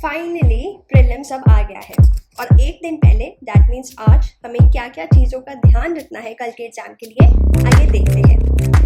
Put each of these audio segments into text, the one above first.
Finally prelims अब आ गया है और एक दिन पहले दैट मीन्स आज हमें क्या क्या चीज़ों का ध्यान रखना है कल के एग्जाम के लिए आइए देखते हैं।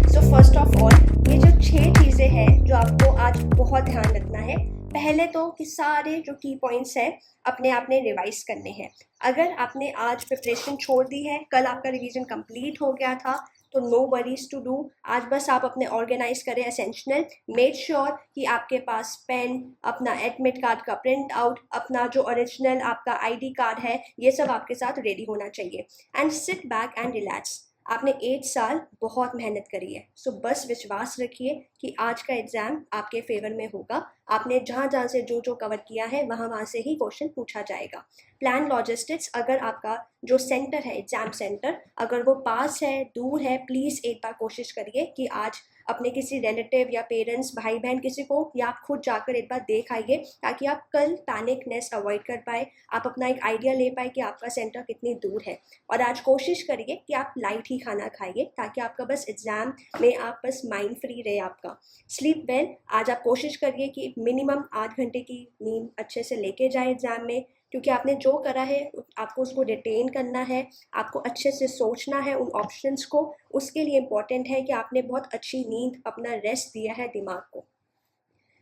सो फर्स्ट ऑफ ऑल ये जो 6 चीज़ें हैं जो आपको आज बहुत ध्यान रखना है। पहले तो कि सारे जो की पॉइंट्स हैं अपने आप ने रिवाइज करने हैं। अगर आपने आज प्रिपरेशन छोड़ दी है, कल आपका रिवीजन कंप्लीट हो गया था, तो नो वरीज टू डू। आज बस आप अपने ऑर्गेनाइज करें एसेंशियल। मेक श्योर कि आपके पास पेन, अपना एडमिट कार्ड का प्रिंट आउट, अपना जो ओरिजिनल आपका आईडी कार्ड है, ये सब आपके साथ रेडी होना चाहिए। And sit back and relax. आपने 8 साल बहुत मेहनत करी है, सो बस विश्वास रखिए कि आज का एग्जाम आपके फेवर में होगा। आपने जहाँ जहाँ से जो जो कवर किया है वहाँ से ही क्वेश्चन पूछा जाएगा। प्लान लॉजिस्टिक्स, अगर आपका जो सेंटर है एग्जाम सेंटर अगर वो पास है दूर है, प्लीज़ एक बार कोशिश करिए कि आज अपने किसी रिलेटिव या पेरेंट्स, भाई बहन किसी को, या आप खुद जाकर एक बार देख आइए ताकि आप कल पैनिकनेस अवॉइड कर पाए, आप अपना एक आइडिया ले पाए कि आपका सेंटर कितनी दूर है। और आज कोशिश करिए कि आप लाइट ही खाना खाइए ताकि आपका बस एग्जाम में आप बस माइंड फ्री रहे आपका। Sleep well. आज आप कोशिश करिए कि मिनिमम 8 घंटे की नींद अच्छे से लेके जाए एग्जाम में, क्योंकि आपने जो करा है आपको उसको रिटेन करना है, आपको अच्छे से सोचना है उन ऑप्शंस को। उसके लिए इम्पॉर्टेंट है कि आपने बहुत अच्छी नींद, अपना रेस्ट दिया है दिमाग को।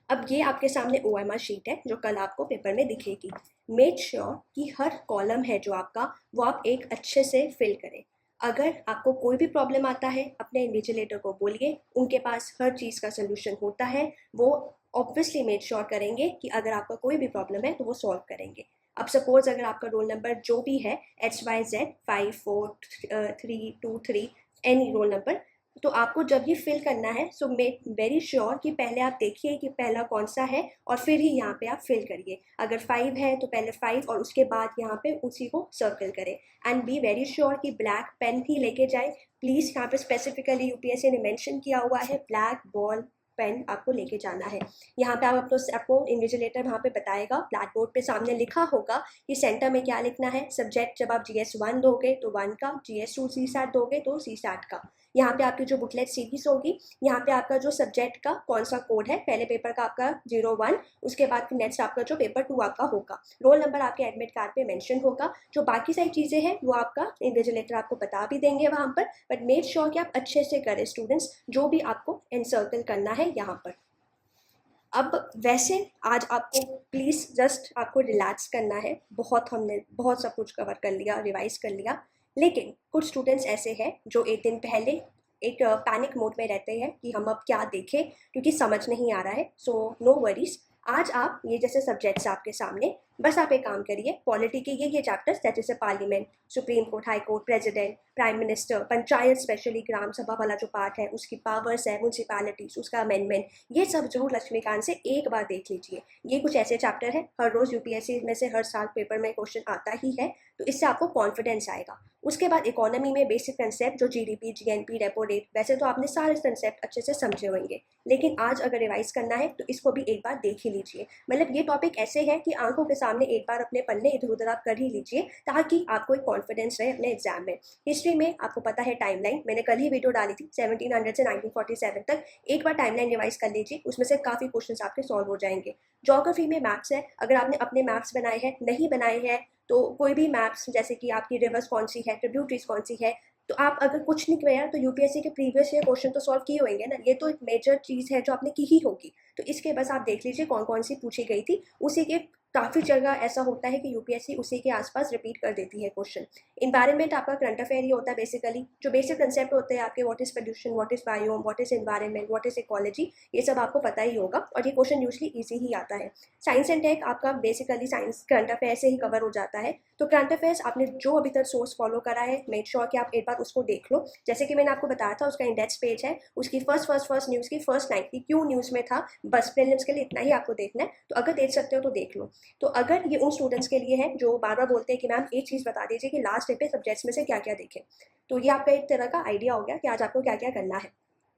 अब ये आपके सामने OMR शीट है जो कल आपको पेपर में दिखेगी। मेक श्योर कि हर कॉलम है जो आपका वो आप एक अच्छे से फिल करें। अगर आपको कोई भी प्रॉब्लम आता है अपने इन्विजिलेटर को बोलिए, उनके पास हर चीज़ का सोल्यूशन होता है। वो ऑब्वियसली मेक श्योर करेंगे कि अगर आपका कोई भी प्रॉब्लम है तो वो सॉल्व करेंगे। अब सपोज अगर आपका रोल नंबर जो भी है HYZ 54323, एनी रोल नंबर, तो आपको जब ये फिल करना है सो मेक वेरी श्योर कि पहले आप देखिए कि पहला कौन सा है और फिर ही यहाँ पे आप फिल करिए। अगर 5 है तो पहले 5 और उसके बाद यहाँ पे उसी को सर्कल करें। एंड बी वेरी श्योर कि ब्लैक पेन ही लेके जाए प्लीज़। यहाँ पे स्पेसिफिकली UPSC ने मेंशन किया हुआ है ब्लैक बॉल पेन आपको लेके जाना है। यहाँ पे आप आपको इन्विजिलेटर वहाँ पे बताएगा, ब्लैक बोर्ड पे सामने लिखा होगा कि सेंटर में क्या लिखना है। सब्जेक्ट जब आप GS1 दोगे तो 1 का, GS2 CSAT दोगे तो CSAT का। यहाँ पे आपकी जो बुकलेट सीरीज होगी, यहाँ पे आपका जो सब्जेक्ट का कौन सा कोड है, पहले पेपर का आपका 01, उसके बाद नेक्स्ट आपका जो पेपर 2 आपका होगा। रोल नंबर आपके एडमिट कार्ड पे मेंशन होगा। जो बाकी सारी चीज़ें हैं वो आपका इन्विजिलेटर आपको बता भी देंगे वहाँ पर, बट मेक श्योर कि आप अच्छे से करें स्टूडेंट्स जो भी आपको एनसर्कल करना है यहाँ पर। अब वैसे आज आपको प्लीज़ जस्ट आपको रिलैक्स करना है। हमने बहुत सब कुछ कवर कर लिया, रिवाइज कर लिया, लेकिन कुछ स्टूडेंट्स ऐसे हैं जो एक दिन पहले एक पैनिक मोड में रहते हैं कि हम अब क्या देखें क्योंकि समझ नहीं आ रहा है। So no worries. आज आप ये जैसे सब्जेक्ट्स आपके सामने, बस आप एक काम करिए, पॉलिटी के ये चैप्टर्स जैसे parliament, supreme court, high court, president, prime minister, panchayat, specially gram sabha वाला जो पार्ट है, उसकी पावर्स है, म्यूनसिपैलिटीज, उसका अमेंडमेंट, ये सब जरूर लक्ष्मीकांत से एक बार देख लीजिए। ये कुछ ऐसे चैप्टर है हर रोज़ UPSC में से हर साल पेपर में क्वेश्चन आता ही है, तो इससे आपको कॉन्फिडेंस आएगा। उसके बाद इकोनॉमी में बेसिक कंसेप्ट जो GDP, GNP, रेपो रेट, वैसे तो आपने सारे कंसेप्ट अच्छे से समझे होंगे, लेकिन आज अगर रिवाइज करना है तो इसको भी एक बार देख ही लीजिए। मतलब ये टॉपिक ऐसे है कि आंखों के सामने एक बार अपने पन्ने इधर उधर आप कर ही लीजिए ताकि आपको एक कॉन्फिडेंस रहे अपने एग्जाम में। हिस्ट्री में आपको पता है टाइमलाइन, मैंने कल ही वीडियो डाली थी 1700 से 1947 तक, एक बार टाइमलाइन रिवाइज कर लीजिए, उसमें से काफ़ी क्वेश्चन आपके सॉल्व हो जाएंगे। ज्योग्राफी में मैप्स है, अगर आपने अपने मैप्स बनाए हैं, नहीं बनाए हैं तो कोई भी मैप्स, जैसे कि आपकी रिवर्स कौन सी है, ट्रिब्यूटरीज कौन सी है, तो आप अगर कुछ नहीं किया तो UPSC के प्रीवियस ईयर क्वेश्चन तो सॉल्व किए होंगे ना। ये तो एक मेजर चीज़ है जो आपने की ही होगी, तो इसके बस आप देख लीजिए कौन कौन सी पूछी गई थी। उसी के काफ़ी जगह ऐसा होता है कि UPSC उसी के आसपास रिपीट कर देती है क्वेश्चन। इन्वायरमेंट आपका करंट अफेयर ही होता है बेसिकली। जो बेसिक कंसेप्ट होते हैं आपके, what is pollution, what is biome, what is environment, what is ecology, ये सब आपको पता ही होगा और ये क्वेश्चन यूजली ईजी ही आता है। साइंस एंड टेक आपका बेसिकली साइंस करंट अफेयर से ही कवर हो जाता है। तो करंट अफेयर्स आपने जो अभी तक सोर्स फॉलो करा है, मेक श्योर कि आप एक बार उसको देख लो। जैसे कि मैंने आपको बताया था उसका इंडेक्स पेज है, उसकी फर्स्ट न्यूज़ की फर्स्ट 9 की क्यों न्यूज़ में था, बस प्रीलिम्स के लिए इतना ही आपको देखना है। तो अगर देख सकते हो तो देख लो। तो अगर ये उन स्टूडेंट्स के लिए है जो बार बार बोलते हैं कि मैम एक चीज़ बता दीजिए कि लास्ट डे पे सब्जेक्ट्स में से क्या क्या देखें, तो ये आपका एक तरह का आइडिया हो गया कि आज आपको क्या क्या करना है।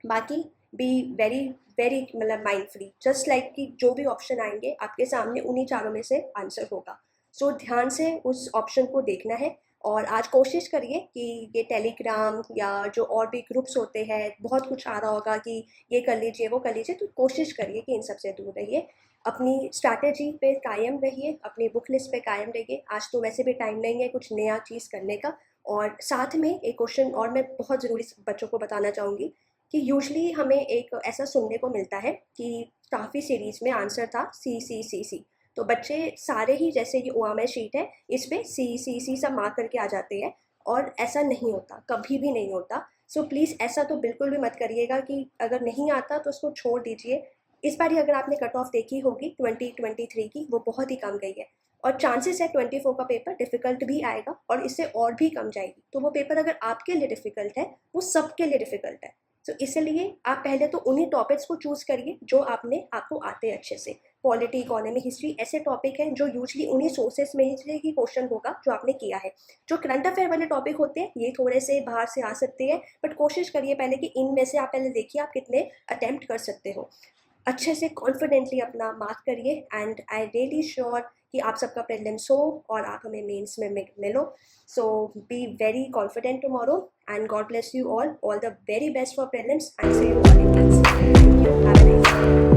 बाकी बी वेरी वेरी मतलब माइंड फ्री, जस्ट लाइक कि जो भी ऑप्शन आएंगे आपके सामने उन्हीं चारों में से आंसर होगा। सो ध्यान से उस ऑप्शन को देखना है। और आज कोशिश करिए कि ये टेलीग्राम या जो और भी ग्रुप्स होते हैं, बहुत कुछ आ रहा होगा कि ये कर लीजिए वो कर लीजिए, तो कोशिश करिए कि इन सब से दूर रहिए। अपनी स्ट्रैटेजी पे कायम रहिए, अपनी बुक लिस्ट पे कायम रहिए। आज तो वैसे भी टाइम नहीं है कुछ नया चीज़ करने का। और साथ में एक क्वेश्चन और मैं बहुत ज़रूरी बच्चों को बताना चाहूँगी कि यूजुअली हमें एक ऐसा सुनने को मिलता है कि काफ़ी सीरीज़ में आंसर था सी सी सी सी, तो बच्चे सारे ही जैसे ये ओआमआई शीट है इस पे सी सी सी सब मार्क करके आ जाते हैं, और ऐसा नहीं होता, कभी भी नहीं होता। सो प्लीज़ ऐसा तो बिल्कुल भी मत करिएगा कि अगर नहीं आता तो उसको छोड़ दीजिए। इस बार ही अगर आपने कट ऑफ देखी होगी 2023 की, वो बहुत ही कम गई है, और चांसेस है 24 का पेपर डिफ़िकल्ट भी आएगा और इससे और भी कम जाएगी। तो वो पेपर अगर आपके लिए डिफ़िकल्ट है, वो सबके लिए डिफ़िकल्ट है। तो इसलिए आप पहले तो उन्हीं टॉपिक्स को चूज़ करिए जो आपको आते हैं अच्छे से। पॉलिटी, इकोनॉमी, हिस्ट्री ऐसे टॉपिक हैं जो यूजुअली उन्हीं सोर्सेस में से ही क्वेश्चन होगा जो आपने किया है। जो करंट अफेयर वाले टॉपिक होते हैं ये थोड़े से बाहर से आ सकते हैं, बट कोशिश करिए पहले कि इनमें से आप पहले देखिए आप कितने अटेम्प्ट कर सकते हो। अच्छे से कॉन्फिडेंटली अपना मार्क करिए, एंड आई रियली श्योर कि आप सबका प्रीलिम्स हो और आप हमें मेंस में मिलो। So be very confident tomorrow, and God bless you all the very best for prelims, and see you all in class. Thank you, have a nice day.